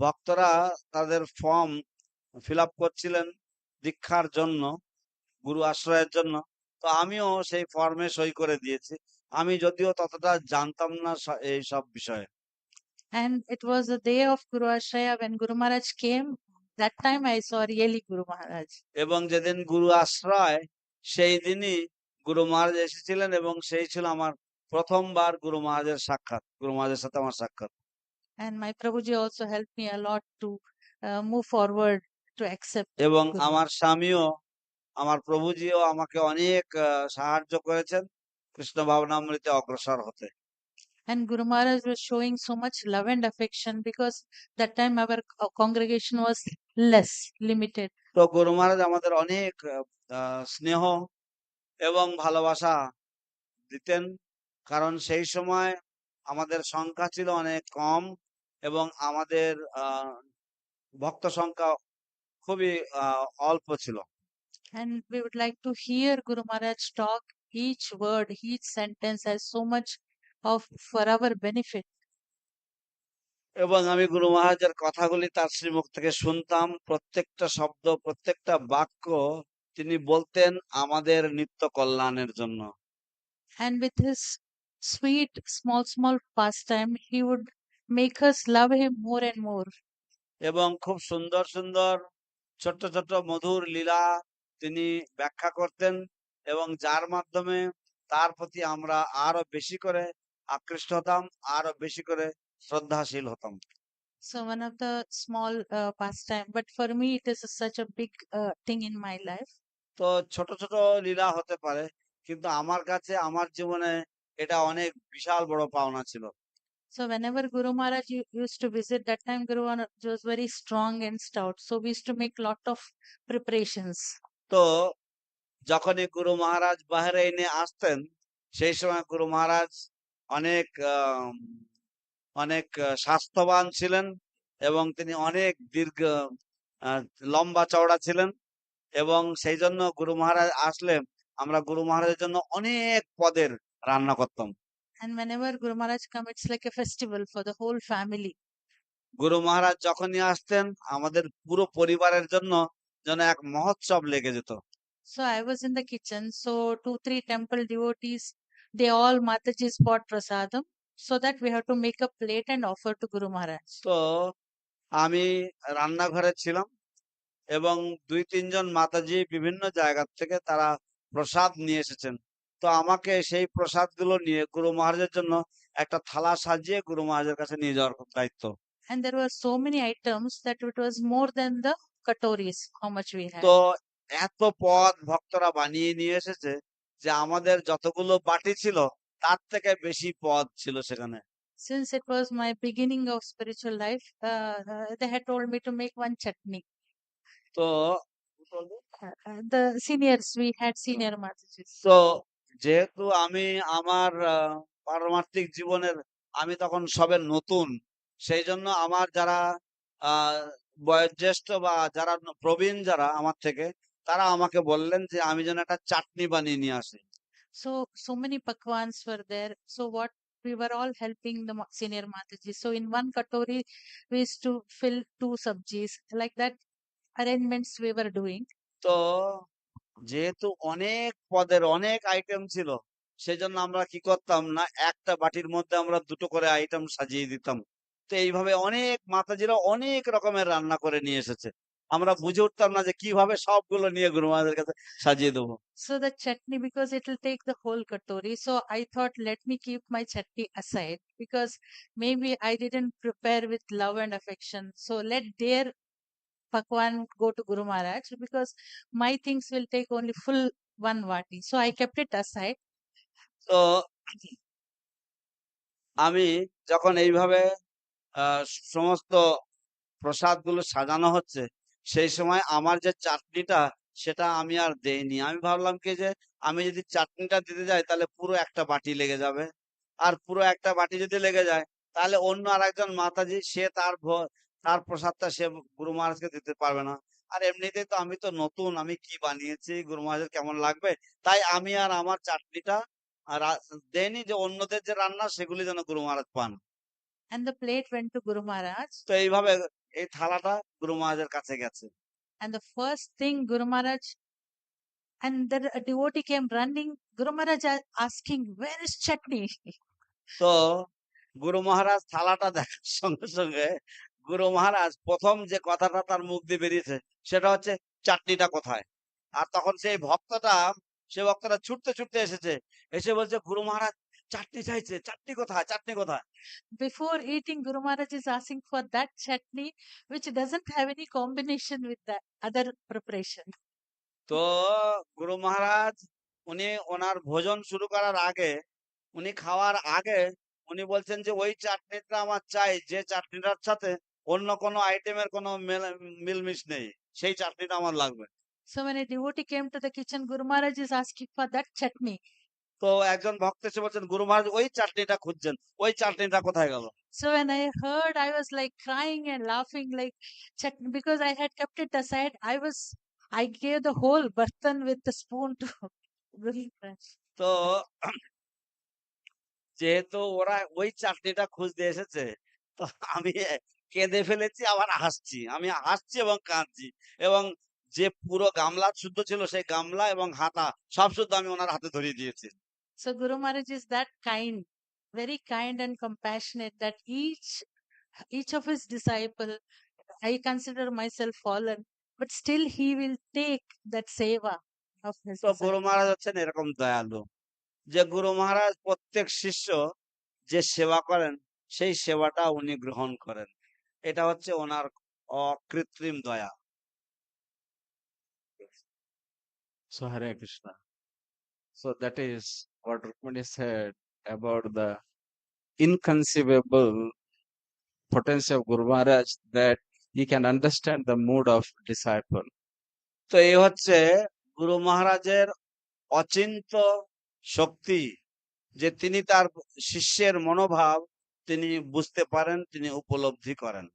ভক্তরা তাদের form fill up করছিলেন দীক্ষার জন্য, গুরু আশ্রয়ের জন্য, তো আমিও সেই ফর্মে সই করে দিয়েছি। আমি যদিও ততটা জানতাম না এই সব বিষয়ে। And it was the day of Guru Ashraya when Guru Maharaj came. That time I saw really Guru Maharaj. এবং যেদিন গুরু আশ্রয় সেই দিনই গুরু মহারাজ এসেছিলেন এবং সেই ছিল আমার প্রথমবার গুরু মহারাজের সাক্ষাৎ, গুরু মহারাজের সাথে আমার সাক্ষাৎ। And my Prabhuji also helped me a lot to move forward to accept এবং Guru. আমার স্বামীও, আমার প্রভুজিও আমাকে অনেক সাহায্য করেছেন কৃষ্ণ ভাবনামৃতে অগ্রসর হতে। And Guru Maharaj was showing so much love and affection because that time our congregation was less, limited. তো গুরু মহারাজ আমাদের অনেক স্নেহ এবং ভালোবাসা দিতেন, কারণ সেই সময় আমাদের সংখ্যা ছিল অনেক কম এবং আমাদের ভক্ত সংখ্যা খুবই অল্প ছিল। And we would like to hear Guru Maharaj talk. Each word, each sentence has so much of for our benefit. এবং আমি গুরু মহারাজের কথাগুলি তার শ্রীমুখ থেকে শুনতাম, প্রত্যেকটা শব্দ প্রত্যেকটা বাক্য তিনি বলতেন আমাদের নিত্য কল্যাণের জন্য। And with his sweet, small pastime, he would make us love him more and more. এবং খুব সুন্দর সুন্দর ছোট্ট ছোট্ট মধুর লীলা তিনি ব্যাখ্যা করতেন এবং যার মাধ্যমে তার প্রতি আমরা আরো বেশি করে আকৃষ্ট হতাম, আরো বেশি করে শ্রদ্ধাশীল হতাম। So one of the small pastime, but for me it is such a big thing in my life. তো ছোট ছোট লীলা হতে পারে, কিন্তু আমার কাছে আমার জীবনে এটা অনেক বিশাল বড় পাওনা ছিল। So whenever Guru Maharaj used to visit, that time Guru Maharaj was very strong and stout. So we used to make lot of preparations. তো যখনই গুরু মহারাজ বাহরাইনে আসতেন সেই সময় গুরু মহারাজ অনেক অনেক স্বাস্থ্যবান ছিলেন এবং তিনি অনেক দীর্ঘ লম্বা চওড়া ছিলেন এবং সেই জন্য গুরু মহারাজ আসলে আমরা গুরু মহারাজের জন্য অনেক পদের রান্না করতাম। And whenever Guru Maharaj come, it's like a festival for the whole family. গুরু মহারাজ যখনই আসতেন আমাদের পুরো পরিবারের জন্য যেন এক মহোৎসব লেগে যেত। So I was in the kitchen. So 2-3 temple devotees, they all Matajis bought prasadam, so that we have to make a plate and offer to Guru Maharaj. তো আমি রান্নাঘরে ছিলাম এবং 2-3 জন মাতাজি বিভিন্ন জায়গা থেকে তারা প্রসাদ নিয়ে এসেছেন। তো আমাকে সেই প্রসাদগুলো নিয়ে গুরু মহারাজের জন্য একটা থালা সাজিয়ে গুরু মহারাজের কাছে নিয়ে যাওয়ার দায়িত্ব। And there were so many items that it was more than the katoris, how much we had. তো এত পদ ভক্তরা বানিয়ে নিয়ে এসেছে যে আমাদের যতগুলো বাটি ছিল তার থেকে বেশি পদ ছিল সেখানে। Since it was my beginning of spiritual life, they had told me to make one chutney. তো The seniors, we had senior Matajis. তো যেহেতু আমি আমার পারমার্থিক জীবনের আমি তখন সবে নতুন, সেই জন্য আমার যারা বয়োজ্যেষ্ঠ বা যারা প্রবীণ যারা আমার থেকে, তারা আমাকে বললেন যে আমি যেন একটা চাটনি বানিয়ে নিয়ে আসি। So many pakwans were there. So what we were all helping the senior Mataji. So in one katori, we used to fill 2 sabjis. Like that arrangements we were doing. তো যেহেতু অনেক পদের অনেক আইটেম ছিল, সেজন্য আমরা কি করতাম না একটা বাটির মধ্যে আমরা 2টো করে আইটেম সাজিয়ে দিতাম। তো এইভাবে অনেক মাতাজিরা অনেক রকমের রান্না করে নিয়ে এসেছে, আমরা বুঝে উঠতাম না যে কিভাবে সবগুলো নিয়ে গুরু মহারাজের কাছে সাজিয়ে দেবো। So the chutney, because it will take the whole katori. So I thought, let me keep my chutney aside because maybe I didn't prepare with love and affection. So let their pakwan go to Guru Maharaj because my things will take only full one vati. So I kept it aside. তো আমি যখন এইভাবে সমস্ত প্রসাদগুলো সাজানো হচ্ছে, সেই সময় আমার যে চাটনিটা সেটা আমি আর দেইনি। আমি ভাবলাম কি যে আমি যদি চাটনিটা দিতে যাই তাহলে পুরো একটা বাটি লেগে যাবে। আর পুরো একটা বাটি যদি লেগে যায় তাহলে অন্য আরেকজন মাতাজি সে তার প্রসাদটা সে গুরু মহারাজকে দিতে পারবে না। আর এমনিতেই তো আমি তো নতুন, আমি কি বানিয়েছি গুরু মহারাজের কেমন লাগবে? তাই আমি আর আমার চাটনিটা আর দেইনি, যে অন্যদের যে রান্না সেগুলি যেন গুরু মহারাজ পান। And the plate went to Guru Maharaj. তো এইভাবে এই থালাটা গুরু মহারাজের কাছে গেছে। And the first thing Guru Maharaj, and the devotee came running. Guru Maharaj asking, "Where is chutney?" তো গুরু মহারাজ থালাটা দেখার সঙ্গে সঙ্গে গুরু মহারাজ প্রথম যে কথাটা তার মুখ দিয়ে বেরিয়েছে সেটা হচ্ছে, চাটনিটা কোথায়? আর তখন সে ভক্তটা ছুটতে ছুটতে এসেছে, এসে বলছে গুরু মহারাজ চাটনি চাইছে, চাটনি কোথায়, চাটনি কোথায়? Before eating, Guru Maharaj is asking for that chutney, which doesn't have any combination with the other preparation. তো গুরু মহারাজ উনি ওনার ভোজন শুরু করার আগে, উনি খাওয়ার আগে উনি বলছেন যে ওই চাটনিটা আমার চাই যে চাটনিটার সাথে অন্য কোনো আইটেমের কোনো মিলমিশ নেই, সেই চাটনিটা আমার লাগবে। So when a devotee came to the kitchen, Guru Maharaj is asking for that chutney. তো একজন ভক্ত এসে বলছেন গুরু মহারাজ ওই চাটনিটা খুঁজছেন, ওই চাটনিটা কোথায় গেল? So when I heard, I was like crying and laughing, like chutney, because I had kept it aside. I gave the whole burtan with the spoon to Guru Maharaj. তো যেহেতু ওরা ওই চাটনিটা খুঁজতে এসেছে, তো আমি কেঁদে ফেলেছি, আবার হাসছি, আমি হাসছি এবং কাঁদছি, এবং যে পুরো গামলা শুদ্ধ ছিল সেই গামলা এবং হাতা সব শুদ্ধ আমি ওনার হাতে ধরিয়ে দিয়েছি। So Guru Maharaj is that kind, very kind and compassionate, that each of his disciple, I consider myself fallen, but still he will take that seva of his তো গুরু disciple. মহারাজ হচ্ছেন এরকম দয়ালু, যে গুরু মহারাজ প্রত্যেক শিষ্য যে সেবা করেন সেই সেবাটা উনি গ্রহণ করেন। এটা হচ্ছে ওনার অকৃত্রিম দয়া। So Hare Krishna. So that is what Rukmini said about the inconceivable potency of Guru Maharaj, that he can understand the mood of disciple. তো এই হচ্ছে গুরু মহারাজের অচিন্ত শক্তি, যে তিনি তার শিষ্যের মনোভাব তিনি বুঝতে পারেন, তিনি উপলব্ধি করেন।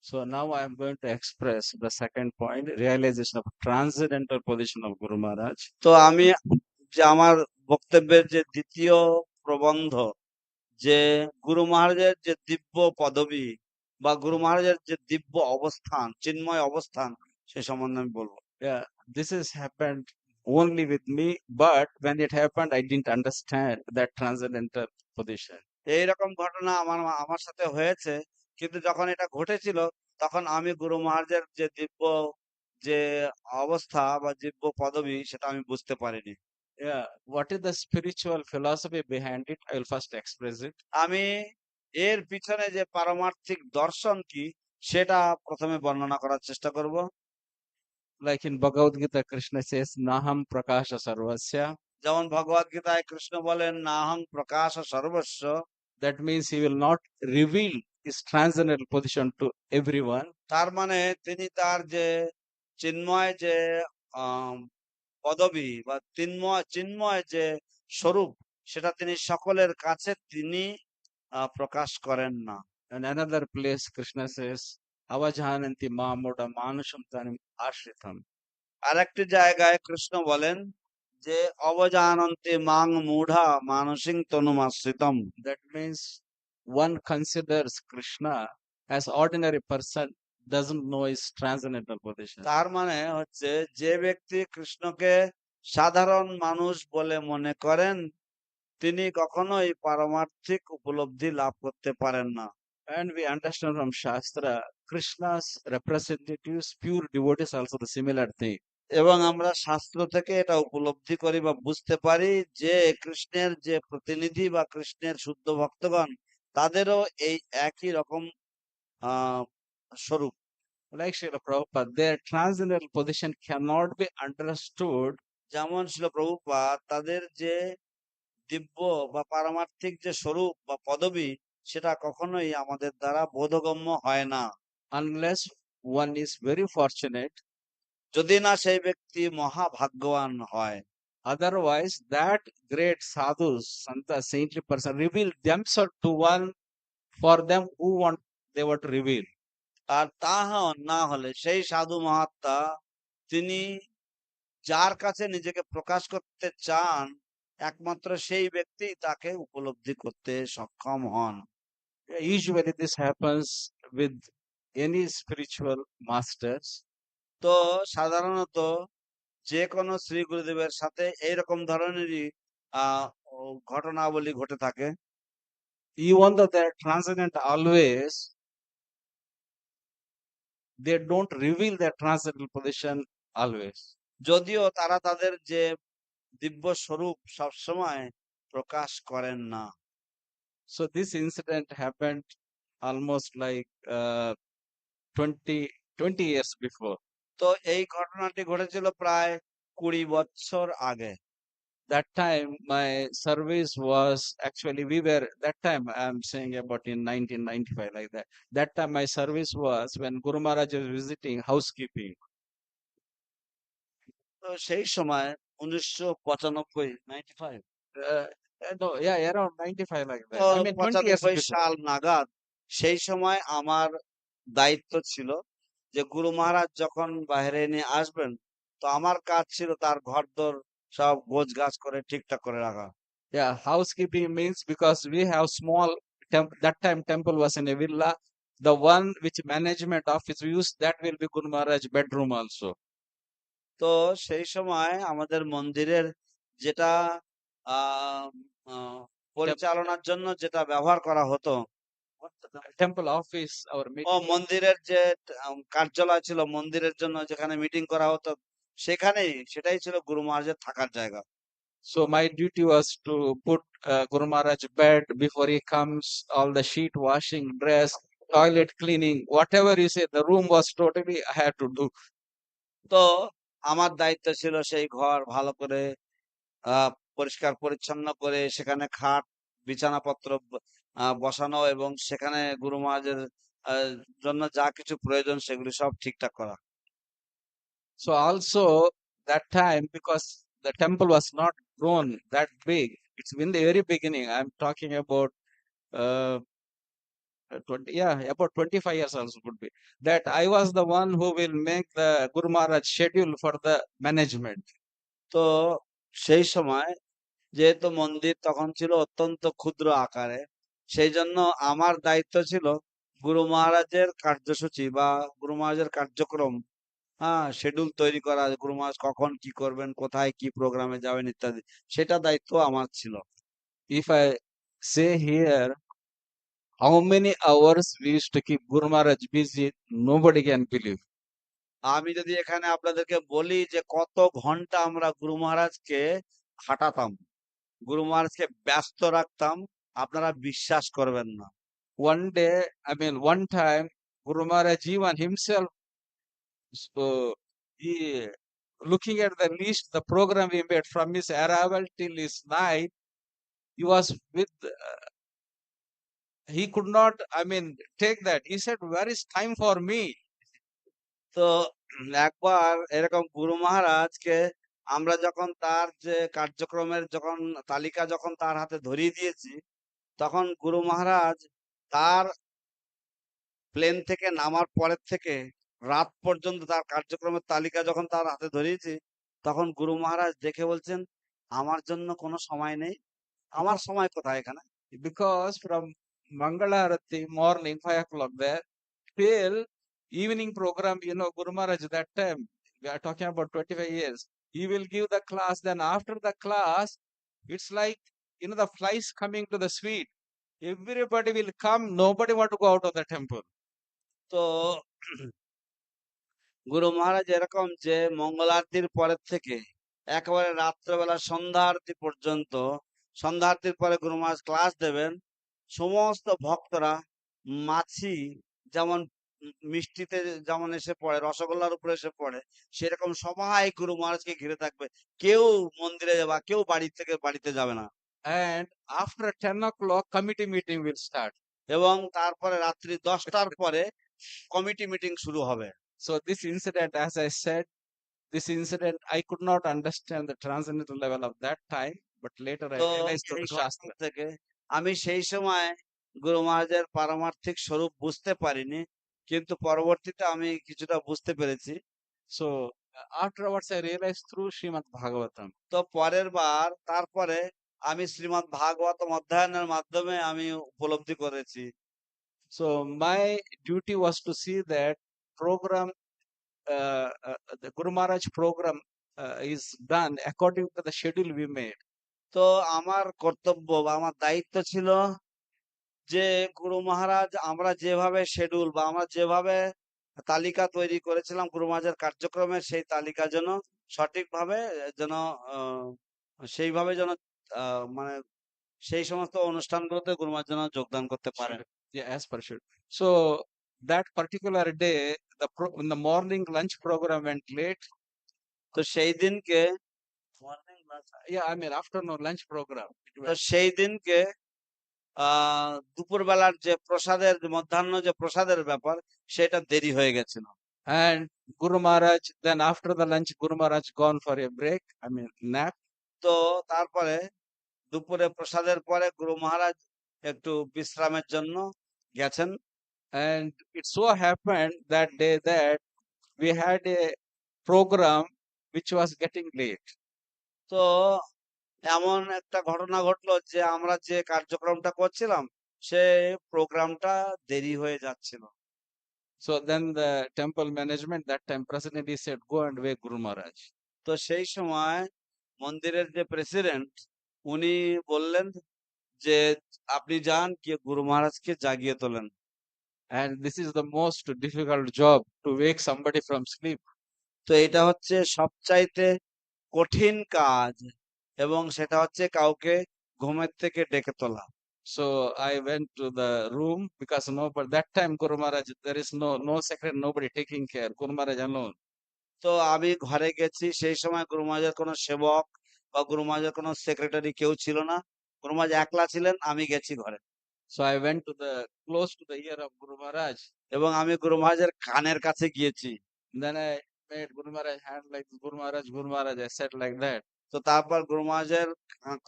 So now I am going to express the second point, realization of transcendental position of Guru Maharaj. তো আমি যে আমার বক্তব্যের যে দ্বিতীয় প্রবন্ধ, যে গুরু মহারাজের যে দিব্য পদবী বা গুরু মহারাজের যে দিব্য অবস্থান, চিন্ময় অবস্থান, সে সম্বন্ধে আমি বলবো। Yeah, this has happened only with me, but when it happened, I didn't understand that transcendental position. এইরকম ঘটনা আমার সাথে হয়েছে, কিন্তু যখন এটা ঘটেছিল তখন আমি গুরু মহারাজের যে দিব্য যে অবস্থা বা দিব্য পদবী সেটা আমি বুঝতে পারিনি। Yeah, what is the spiritual philosophy behind it? I will first express it. আমি এর পিছনে যে পারমার্থিক দর্শন কি সেটা প্রথমে বর্ণনা করার চেষ্টা করব। Like in Bhagavad Gita, Krishna says, Naham Prakasha Sarvasya. যেমন ভগবদ গীতায় কৃষ্ণ বলেন নাহং প্রকাশ সর্বস্ব, That means he will not reveal his transcendental position to everyone. তার মানে তিনি তার যে চিন্ময় যে আহ পদবী বা চিন্ময় যে স্বরূপ সেটা তিনি সকলের কাছে তিনি প্রকাশ করেন না। And another place, Krishna says, Avajananti Mamuda Manusham Tanim Ashritam. আরেকটি জায়গায় কৃষ্ণ বলেন যে অবজানন্তি মাং মূঢ়া Mansingh তনুমাশ্রিতম। That means one considers Krishna as ordinary person, doesn't know his transcendental position. তার মানে হচ্ছে যে ব্যক্তি কৃষ্ণকে সাধারণ মানুষ বলে মনে করেন তিনি কখনোই পারমার্থিক উপলব্ধি লাভ করতে পারেন না। And we understand from Shastra, Krishna's representatives, pure devotees, also the similar thing. এবং আমরা শাস্ত্র থেকে এটা উপলব্ধি করি বা বুঝতে পারি যে কৃষ্ণের যে প্রতিনিধি বা কৃষ্ণের শুদ্ধ ভক্তগণ তাদেরও এই একই রকম আহ স্বরূপ। Like Srila Prabhupada, their transcendental position cannot be understood যেমন ছিল প্রভুপাদ, তাদের যে দিব্য বা পারমার্থিক যে স্বরূপ বা পদবী সেটা কখনোই আমাদের দ্বারা বোধগম্য হয় না, unless one is very fortunate. যদি না সেই ব্যক্তি মহাভাগ্যবান হয়। Otherwise, that great sadhus, santa, saintly person reveal themselves to one for them who want they were to reveal. আর না হলে সেই সাধু মহাত্মা তিনি যার কাছে নিজেকে প্রকাশ করতে চান, একমাত্র সেই ব্যক্তি তাকে উপলব্ধি করতে সক্ষম হন। Usually, this happens with any spiritual masters. তো সাধারণত যে কোনো শ্রী গুরুদেবের সাথে এইরকম ধরনেরই আহ ঘটনাবলী ঘটে থাকে। Even though they are transcendent always, they don't reveal their transcendental position always. যদিও তারা তাদের যে দিব্য স্বরূপ সবসময় প্রকাশ করেন না। So this incident happened almost like 20 years before. তো এই ঘটনাটি ঘটেছিল প্রায় 20 বছর আগে। That time my service was actually that time I'm saying about in 1995 like that. That time my service was when Guru Maharaj was visiting housekeeping. তো সেই সময় 1995 95 No, yeah, around 95 like that. তো I mean 20 years 95 before. সাল নাগাদ সেই সময় আমার দায়িত্ব ছিল যে গুরু মহারাজ যখন বাইরে নিয়ে আসবেন, তো আমার কাজ ছিল তার ঘরদোর সব গোছগাছ করে ঠিকঠাক করে রাখা। Yeah, housekeeping means because we have small that time temple was in a villa. The one which management office used that will be Guru Maharaj bedroom also. তো সেই সময় আমাদের মন্দিরের যেটা আহ আহ, পরিচালনার জন্য যেটা ব্যবহার করা হতো, Temple office or O meeting. মন্দিরের যে কার্যালয় ছিল, মন্দিরের জন্য যেখানে মিটিং করা হতো, সেটাই ছিল গুরু মহারাজের থাকার জায়গা। So my duty was to put Guru Maharaj bed before he comes, all the sheet washing, dress, toilet cleaning, whatever you say, the room was totally I had to do. তো আমার দায়িত্ব ছিল সেই ঘর ভালো করে পরিষ্কার পরিচ্ছন্ন করে সেখানে খাট বিছানাপত্র বসানো এবং সেখানে গুরু মহারাজের আহ, জন্য যা কিছু প্রয়োজন সেগুলি সব ঠিকঠাক করা। So also that time because the temple was not grown that big, it's in the very beginning. I'm talking about uh, 20, yeah, about 25 years also could be. That I was the one who will make the Guru Maharaj schedule for the management. তো সেই সময় যেহেতু মন্দির তখন ছিল অত্যন্ত ক্ষুদ্র আকারে, সেই জন্য আমার দায়িত্ব ছিল গুরু মহারাজের কার্যসূচি বা গুরু মহারাজের কার্যক্রম, শিডিউল তৈরি করা, গুরু মহারাজ কখন কি করবেন, কোথায় কি প্রোগ্রামে যাবেন ইত্যাদি, সেটা দায়িত্ব আমার ছিল। If I say here how many hours we used to keep Guru Maharaj busy, nobody can believe. আমি যদি এখানে আপনাদেরকে বলি যে কত ঘন্টা আমরা গুরু মহারাজকে খাটাতাম, গুরু মহারাজকে ব্যস্ত রাখতাম, আপনারা বিশ্বাস করবেন না। One day, I mean, one time, Guru Maharaj even himself, so he looking at the list, the program he made from his arrival till his night, he was with, he could not, I mean, take that. He said, where is time for me? তো একবার এরকম গুরু মহারাজকে আমরা যখন তার যে কার্যক্রমের যখন তালিকা যখন তার হাতে ধরিয়ে দিয়েছি, তখন গুরু মহারাজ তার প্লেন থেকে নামার পরের থেকে রাত পর্যন্ত তার কার্যক্রমের তালিকা যখন তার হাতে ধরিয়েছি, তখন গুরু মহারাজ দেখে বলছেন আমার জন্য কোনো সময় নেই, আমার সময় কোথায় এখানে। Because from Mangala Arati morning 5 o'clock there till evening program, Guru Maharaj that time, we are talking about 25 years, he will give the class. Then after the class, it's like, the flies coming to the sweet. Everybody will come, nobody want to go out of the temple. তো গুরু মহারাজ এরকম যে মঙ্গল আরতির পরের থেকে একেবারে রাত্রেবেলা সন্ধ্যা আরতি পর্যন্ত, সন্ধ্যা আরতির পরে গুরু মহারাজ ক্লাস দেবেন, সমস্ত ভক্তরা মাছি যেমন মিষ্টিতে যেমন এসে পড়ে, রসগোল্লার উপরে এসে পড়ে, সেরকম সবাই গুরু মহারাজকে ঘিরে থাকবে, কেউ মন্দিরে বা কেউ বাড়ি থেকে বাড়িতে যাবে না। And after 10 o'clock, committee meeting will start. এবং তারপরে রাত্রি 10টার পরে কমিটি মিটিং শুরু হবে। So this incident, as I said, this incident, I could not understand the transcendental level of that time, but later I তো realized সেই through ঘটনা Shastra. থেকে আমি সেই সময় গুরু মহারাজের পারমার্থিক স্বরূপ বুঝতে পারিনি, কিন্তু পরবর্তীতে আমি কিছুটা বুঝতে পেরেছি। So afterwards I realized through Srimad Bhagavatam. তো পরের বার তারপরে আমি শ্রীমদ্ ভাগবতম অধ্যয়নের মাধ্যমে আমি উপলব্ধি করেছি। So my duty was to see that program, the Guru Maharaj program is done according to the schedule we made. তো আমার কর্তব্য বা আমার দায়িত্ব ছিল যে গুরু মহারাজ আমরা যেভাবে শিডিউল বা আমরা যেভাবে তালিকা তৈরি করেছিলাম গুরু মহারাজের কার্যক্রমের, সেই তালিকা যেন সঠিকভাবে যেন সেইভাবে যেন মানে সেই সমস্ত অনুষ্ঠানগুলোতে গুরু মহারাজ যেন যোগদান করতে পারেন। Yeah, as per schedule. So that particular day, in the morning lunch program went late. তো সেই দিনকে Yeah, I mean afternoon lunch program. তো সেই দিনকে দুপুরবেলার যে প্রসাদের মধ্যাহ্ন যে প্রসাদের ব্যাপার সেটা দেরি হয়ে গেছিল। And Guru Maharaj, then after the lunch, Guru Maharaj gone for a break, I mean nap. তো তারপরে দুপুরে প্রসাদের পরে গুরু মহারাজ একটু বিশ্রামের জন্য গেছেন। And it so happened that day that we had a program which was getting late. তো এমন একটা ঘটনা ঘটলো যে আমরা যে কার্যক্রমটা করছিলাম সে প্রোগ্রামটা দেরি হয়ে যাচ্ছিল। So then the temple management, that time president, he said, go and wake Guru Maharaj. তো সেই সময় মন্দিরের যে প্রেসিডেন্ট উনি বললেন যে আপনি যান গিয়ে গুরু মহারাজকে জাগিয়ে তোলেন। And this is the most difficult job, to wake somebody from sleep. তো এটা হচ্ছে সবচাইতে কঠিন কাজ এবং সেটা হচ্ছে কাউকে ঘুমের থেকে ডেকে তোলা। So I went to the room because no, but that time Guru Maharaj, there is no secretary, nobody taking care. Guru Maharaj alone. তো আমি ঘরে গেছি, সেই সময় গুরু মহারাজের কোনো সেবক বা গুরু মহারাজের কোনো সেক্রেটারি কেউ ছিল না, গুরু মহারাজ একলা ছিলেন, আমি গেছি ঘরে। So I went to the close to the ear of Guru Maharaj. এবং আমি গুরু মহারাজের কানের কাছে গিয়েছি। Then I made Guru Maharaj hand like this, Guru Maharaj, I said like that. তো তারপর গুরু মহারাজের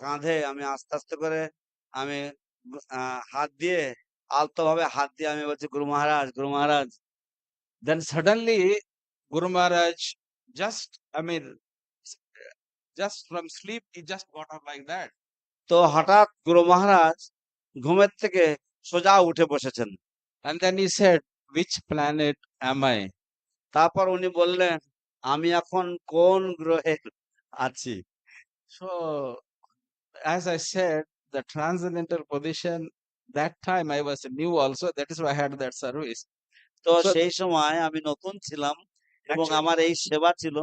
কাঁধে আমি আস্তে আস্তে করে আমি হাত দিয়ে আলতো ভাবে হাত দিয়ে আমি বলছি গুরু মহারাজ, গুরু মহারাজ। Then suddenly Guru Maharaj just, I mean, just from sleep, he just got up like that. তো হঠাৎ গুরু মহারাজ ঘুমের থেকে সোজা উঠে বসেছেন। And then he said, which planet am I? তারপর উনি বললেন আমি এখন কোন গ্রহে আছি। So as I said, the transcendental position, that time I was new also, that is why I had that service. তো So সেই সময় আমি নতুন ছিলাম এবং actually, আমার এই সেবা ছিল।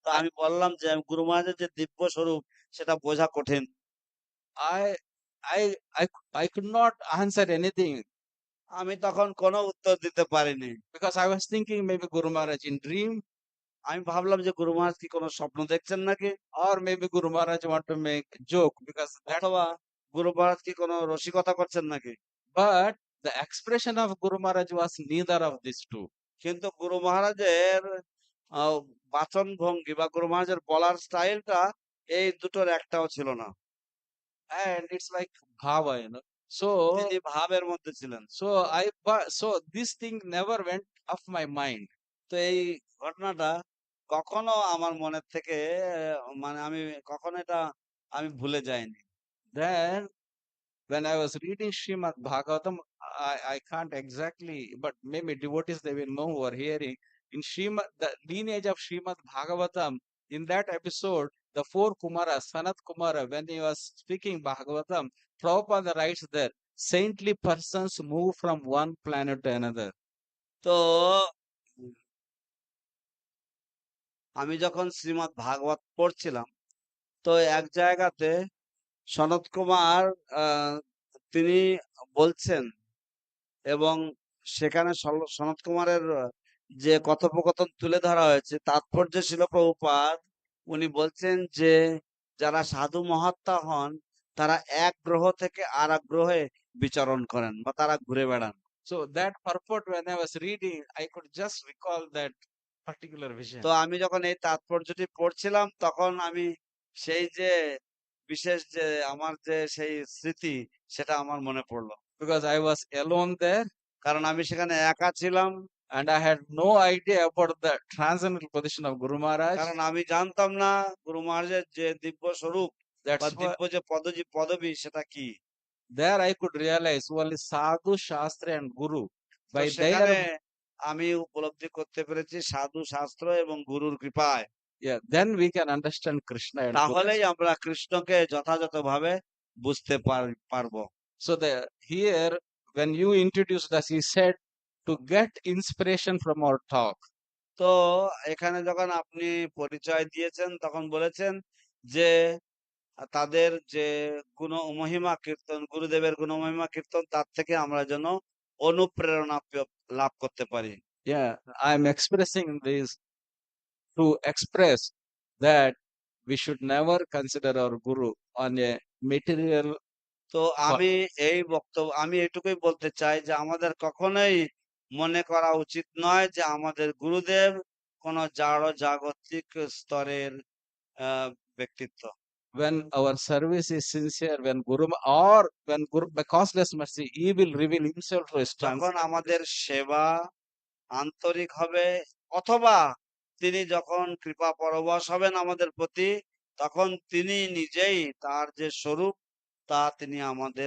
তো আমি বললাম যে গুরু মহারাজের যে দিব্য স্বরূপ সেটা বোঝা কঠিন। I I I I could not answer anything আমি তখন কোনো উত্তর দিতে পারিনি। because I was thinking maybe Guru Maharaj in dream, আমি ভাবলাম যে গুরু মহারাজ কি কোনো স্বপ্ন দেখছেন নাকি, or maybe Guru Maharaj want to make joke because that. অথবা গুরু মহারাজ কি কোনো রসিকতা করছেন নাকি। But the expression of Guru Maharaj was neither of these two. কিন্তু গুরু মহারাজের বাচন ভঙ্গি বা গুরু মহারাজের বলার স্টাইলটা এই দুটোর একটাও ছিল না। And it's like bhava, So তিনি ভাবের মধ্যে ছিলেন। so this thing never went off my mind. তো এই ঘটনাটা কখনো আমার মনের থেকে মানে আমি কখনো এটা আমি ভুলে যাইনি। Then when I was reading Srimad Bhagavatam, I can't exactly, but maybe devotees they will know who are hearing. In the lineage of Srimad Bhagavatam, in that episode, the four Kumaras, Sanat Kumara, when he was speaking Bhagavatam, Prabhupada writes there, saintly persons move from one planet to another. তো আমি যখন শ্রীমদ্ ভাগবত পড়ছিলাম তো এক জায়গাতে সনত কুমার তিনি বলছেন এবং সেখানে সনত কুমারের যে কথোপকথন তুলে ধরা হয়েছে তাৎপর্য ছিল প্রভুপাদ উনি বলছেন যে যারা সাধু মহাত্মা হন তারা এক গ্রহ থেকে আর এক গ্রহে বিচরণ করেন বা তারা ঘুরে বেড়ান। So that purport, when I was reading, I could just recall that particular vision. তো আমি যখন এই তাৎপর্যটি পড়ছিলাম তখন আমি সেই যে বিশেষ যে আমার যে সেই স্মৃতি সেটা আমার মনে পড়লো। Because I was alone there কারণ আমি সেখানে একা ছিলাম, and I had no idea about the transcendental position of Guru Maharaj. কারণ আমি জানতাম না গুরু মহারাজের যে দিব্য স্বরূপ বা That's why দিব্য যে পদবী সেটা কি। there I could realize only Sadhu, Shastra and Guru. তো By সেখানে their, আমি উপলব্ধি করতে পেরেছি সাধু শাস্ত্র এবং গুরুর কৃপায়। yeah, then we can understand Krishna and Guru. তাহলেই আমরা কৃষ্ণকে যথাযথভাবে বুঝতে পারবো। So here, when you introduced us, he said to get inspiration from our talk. তো এখানে যখন আপনি পরিচয় দিয়েছেন তখন বলেছেন যে তাদের যে মহিমা কীর্তন, গুরুদেবের গুণমহিমা কীর্তন তার থেকে আমরা যেন অনুপ্রেরণা লাভ করতে পারি। Yeah, I'm expressing this to express that we should never consider our Guru on a material. তো আমি আমি এটুকুই বলতে চাই যে আমাদের কখনোই মনে করা উচিত নয় যে আমাদের গুরুদেব কোন জড় জাগতিক স্তরের ব্যক্তিত্ব। When our service is sincere, when Guru or when Guru, by causeless mercy, he will reveal himself to us. যখন আমাদের সেবা আন্তরিক হবে অথবা তিনি যখন কৃপা পরবশ হবেন আমাদের প্রতি তখন তিনি নিজেই তার যে স্বরূপ তা তিনি আমাদের